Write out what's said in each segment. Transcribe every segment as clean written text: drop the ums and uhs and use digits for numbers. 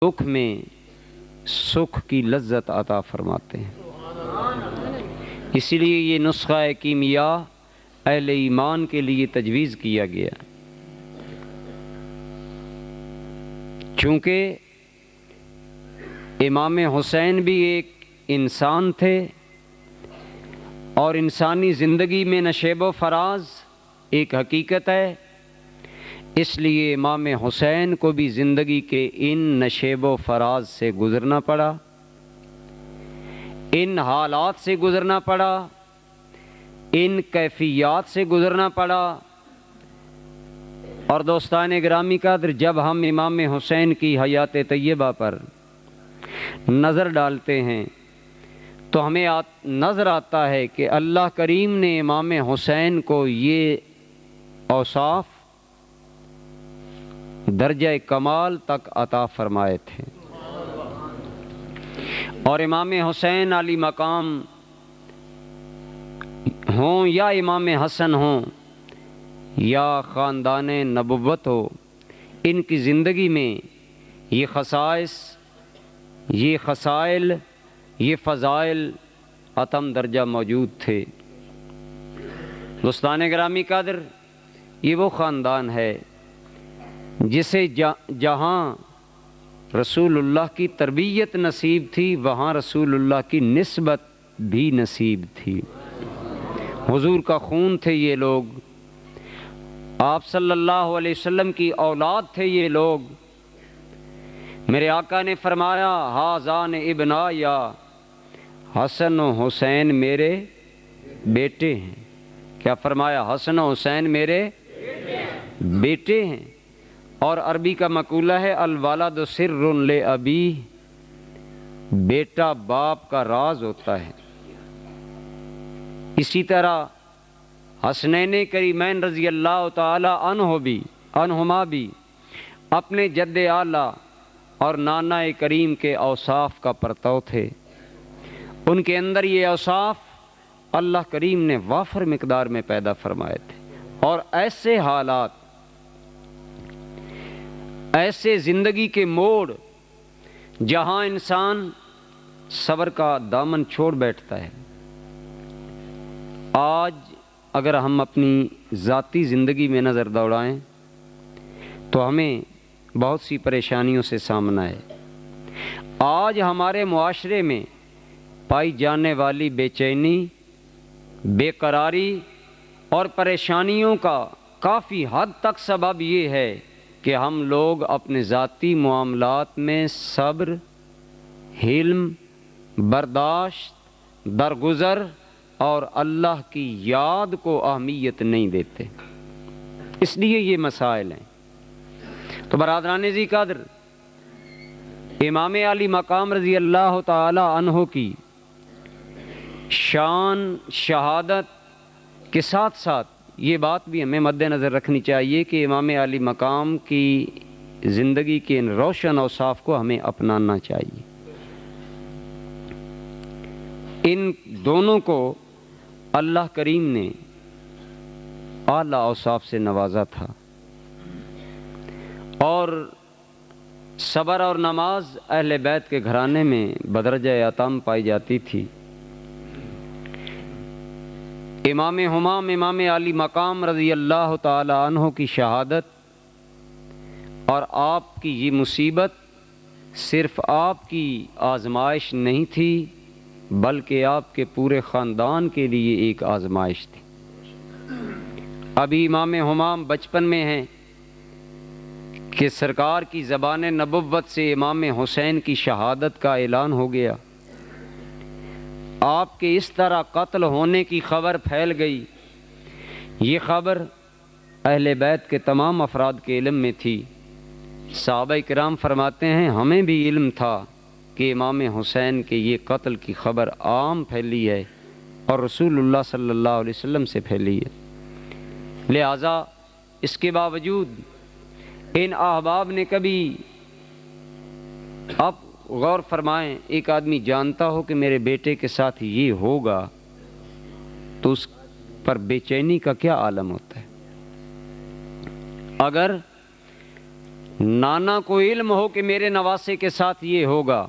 دکھ میں سکھ کی لذت عطا فرماتے ہیں۔ اسی لیے یہ نسخہ کیمیا اہل ایمان کے لیے تجویز کیا گیا، چونکہ امام حسین بھی ایک انسان تھے اور انسانی زندگی میں نشیب و فراز ایک حقیقت ہے، اس لیے امام حسین کو بھی زندگی کے ان نشیب و فراز سے گزرنا پڑا، ان حالات سے گزرنا پڑا، ان کیفیات سے گزرنا پڑا۔ اور دوستان گرامی قدر، جب ہم امام حسین کی حیات طیبہ پر نظر ڈالتے ہیں تو ہمیں نظر آتا ہے کہ اللہ کریم نے امام حسین کو یہ اوصاف درجہ کمال تک عطا فرمائے تھے۔ اور امام حسین علی مقام ہوں یا امام حسن ہوں یا خاندان نبوت ہو، ان کی زندگی میں یہ خصائص، یہ خصائل، یہ فضائل عتم درجہ موجود تھے۔ دوستان گرامی قدر، یہ وہ خاندان ہے جسے جہاں رسول اللہ کی تربیت نصیب تھی، وہاں رسول اللہ کی نسبت بھی نصیب تھی۔ حضور کا خون تھے یہ لوگ، آپ صلی اللہ علیہ وسلم کی اولاد تھے یہ لوگ۔ میرے آقا نے فرمایا، ہذان ابنایا، حسن و حسین میرے بیٹے ہیں۔ کیا فرمایا؟ حسن و حسین میرے بیٹے ہیں۔ اور عربی کا مقولہ ہے، الولد سر لابی، بیٹا باپ کا راز ہوتا ہے۔ اسی طرح حسنین کریمین رضی اللہ تعالی عنہما بھی اپنے جد اعلیٰ اور نانا کریم کے اوصاف کا پرتو تھے۔ ان کے اندر یہ اوصاف اللہ کریم نے وافر مقدار میں پیدا فرمائے تھے، اور ایسے حالات، ایسے زندگی کے موڑ جہاں انسان صبر کا دامن چھوڑ بیٹھتا ہے۔ آج اگر ہم اپنی ذاتی زندگی میں نظر دوڑائیں تو ہمیں بہت سی پریشانیوں سے سامنا ہے۔ آج ہمارے معاشرے میں پائی جانے والی بے چینی، بے قراری اور پریشانیوں کا کافی حد تک سبب یہ ہے کہ ہم لوگ اپنے ذاتی معاملات میں صبر، حلم، برداشت، درگزر اور اللہ کی یاد کو اہمیت نہیں دیتے، اس لیے یہ مسائل ہیں۔ تو برادران ذی قدر، امام علی مقام رضی اللہ تعالی عنہ کی شان، شہادت کے ساتھ ساتھ یہ بات بھی ہمیں مد نظر رکھنی چاہیے کہ امام علی مقام کی زندگی کے ان روشن اوصاف کو ہمیں اپنانا چاہیے۔ ان دونوں کو اللہ کریم نے اعلیٰ اوصاف سے نوازا تھا، اور صبر اور نماز اہل بیت کے گھرانے میں بدرجہ اتم پائی جاتی تھی۔ امام ہمام امام علی مقام رضی اللہ تعالی عنہ کی شہادت اور آپ کی یہ مصیبت صرف آپ کی آزمائش نہیں تھی، بلکہ آپ کے پورے خاندان کے لیے ایک آزمائش تھی۔ ابھی امام ہمام بچپن میں ہیں کہ سرکار کی زبان نبوت سے امام حسین کی شہادت کا اعلان ہو گیا۔ آپ کے اس طرح قتل ہونے کی خبر پھیل گئی۔ یہ خبر اہل بیت کے تمام افراد کے علم میں تھی۔ صحابہ کرام فرماتے ہیں، ہمیں بھی علم تھا کہ امام حسین کے یہ قتل کی خبر عام پھیلی ہے اور رسول اللہ صلی اللہ علیہ وسلم سے پھیلی ہے۔ لہٰذا اس کے باوجود ان احباب نے کبھی، اب غور فرمائیں، ایک آدمی جانتا ہو کہ میرے بیٹے کے ساتھ یہ ہوگا تو اس پر بے چینی کا کیا عالم ہوتا ہے۔ اگر نانا کو علم ہو کہ میرے نواسے کے ساتھ یہ ہوگا،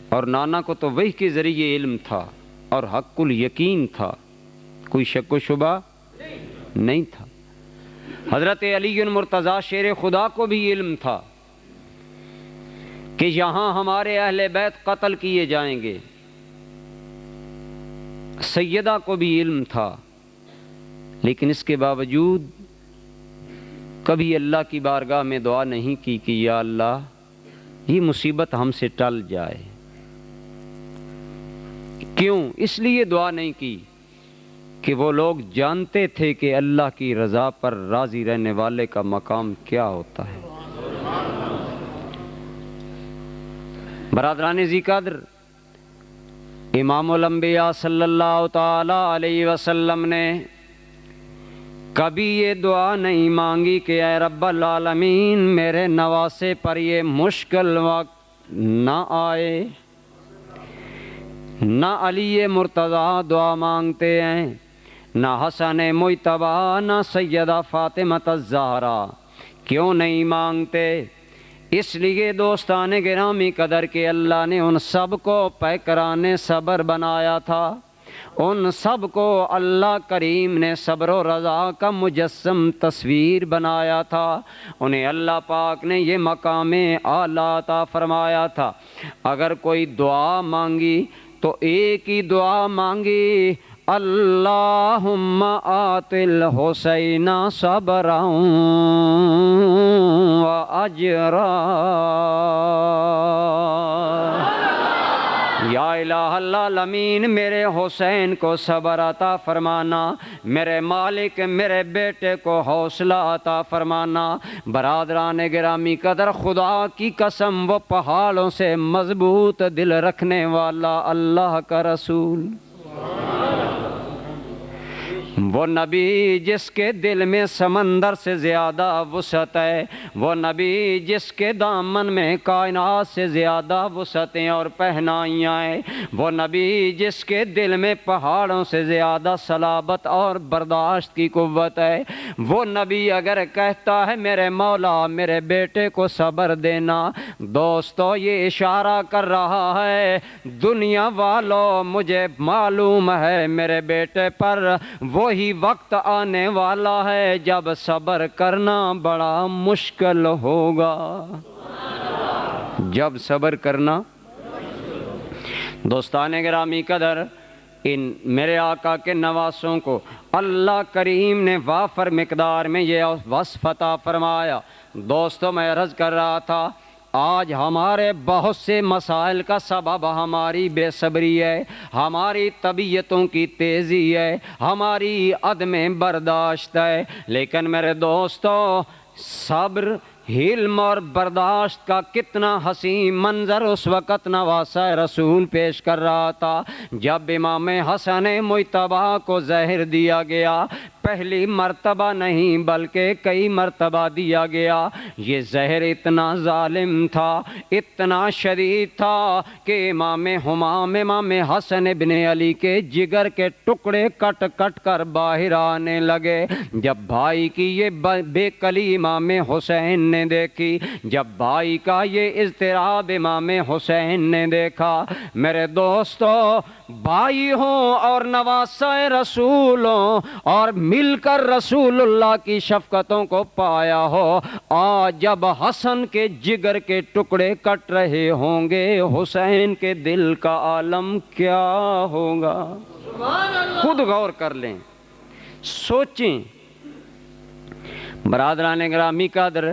اور نانا کو تو وحی کے ذریعے علم تھا اور حق الیقین تھا، کوئی شک و شبہ نہیں تھا۔ حضرت علی المرتضیٰ شیر خدا کو بھی علم تھا کہ یہاں ہمارے اہل بیت قتل کیے جائیں گے، سیدہ کو بھی علم تھا، لیکن اس کے باوجود کبھی اللہ کی بارگاہ میں دعا نہیں کی کہ یا اللہ یہ مصیبت ہم سے ٹل جائے۔ کیوں؟ اس لیے دعا نہیں کی کہ وہ لوگ جانتے تھے کہ اللہ کی رضا پر راضی رہنے والے کا مقام کیا ہوتا ہے۔ برادران ذی قدر، امام الانبیاء صلی اللہ تعالی علیہ وسلم نے کبھی یہ دعا نہیں مانگی کہ اے رب العالمین میرے نواسے پر یہ مشکل وقت نہ آئے۔ نہ علی مرتضیٰ دعا مانگتے ہیں، نہ حسن مجتبیٰ، نہ سیدہ فاطمہ الزہرا۔ کیوں نہیں مانگتے؟ اس لیے دوستان گرامی قدر کے اللہ نے ان سب کو پیکران صبر بنایا تھا، ان سب کو اللہ کریم نے صبر و رضا کا مجسم تصویر بنایا تھا، انہیں اللہ پاک نے یہ مقام اعلیٰ عطا فرمایا تھا۔ اگر کوئی دعا مانگی تو ایک ہی دعا مانگی، اللہم آت الحسین صبرا و اجرا، یا الہ العالمین میرے حسین کو صبر عطا فرمانا، میرے مالک میرے بیٹے کو حوصلہ عطا فرمانا۔ برادران گرامی قدر، خدا کی قسم وہ پہاڑوں سے مضبوط دل رکھنے والا اللہ کا رسول، وہ نبی جس کے دل میں سمندر سے زیادہ وسعت ہے، وہ نبی جس کے دامن میں کائنات سے زیادہ وسعتیں اور پہنائیاں ہیں، وہ نبی جس کے دل میں پہاڑوں سے زیادہ صلابت اور برداشت کی قوت ہے، وہ نبی اگر کہتا ہے میرے مولا میرے بیٹے کو صبر دینا، دوستو یہ اشارہ کر رہا ہے دنیا والوں مجھے معلوم ہے میرے بیٹے پر وہی وقت آنے والا ہے جب صبر کرنا بڑا مشکل ہوگا، جب صبر کرنا۔ دوستان گرامی قدر، ان میرے آقا کے نواسوں کو اللہ کریم نے وافر مقدار میں یہ وصف عطا فرمایا۔ دوستو میں عرض کر رہا تھا آج ہمارے بہت سے مسائل کا سبب ہماری بے صبری ہے، ہماری طبیعتوں کی تیزی ہے، ہماری عدم برداشت ہے، لیکن میرے دوستو صبر، حلم اور برداشت کا کتنا حسین منظر اس وقت نواسہ رسول پیش کر رہا تھا جب امام حسن مجتبیٰ کو زہر دیا گیا۔ پہلی مرتبہ نہیں بلکہ کئی مرتبہ دیا گیا۔ یہ زہر اتنا ظالم تھا، اتنا شدید تھا کہ امام ہمام امام حسن ابن علی کے جگر کے ٹکڑے کٹ کٹ کر باہر آنے لگے۔ جب بھائی کی یہ بے کلی امام حسین نے دیکھی، جب بھائی کا یہ اضطراب امام حسین نے دیکھا، میرے دوستو بھائی ہوں اور نواسہ رسول ہوں اور مل کر رسول اللہ کی شفقتوں کو پایا ہو، آج جب حسن کے جگر کے ٹکڑے کٹ رہے ہوں گے حسین کے دل کا عالم کیا ہوگا؟ خود غور کر لیں، سوچیں۔ برادران گرامی قدر،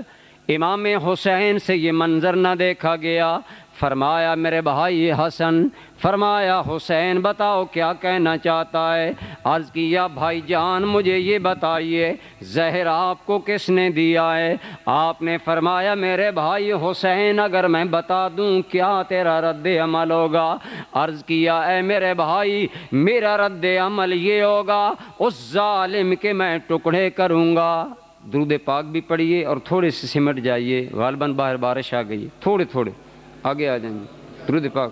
امام حسین سے یہ منظر نہ دیکھا گیا۔ فرمایا میرے بھائی حسن، فرمایا حسین بتاؤ کیا کہنا چاہتا ہے؟ عرض کیا بھائی جان مجھے یہ بتائیے زہر آپ کو کس نے دیا ہے؟ آپ نے فرمایا میرے بھائی حسین اگر میں بتا دوں کیا تیرا رد عمل ہوگا؟ عرض کیا اے میرے بھائی میرا رد عمل یہ ہوگا اس ظالم کے میں ٹکڑے کروں گا۔ درود پاک بھی پڑھیے اور تھوڑے سے سمٹ جائیے، غالباً باہر بارش آ گئی، تھوڑے تھوڑے آگے آ جائیں گے۔ درود پاک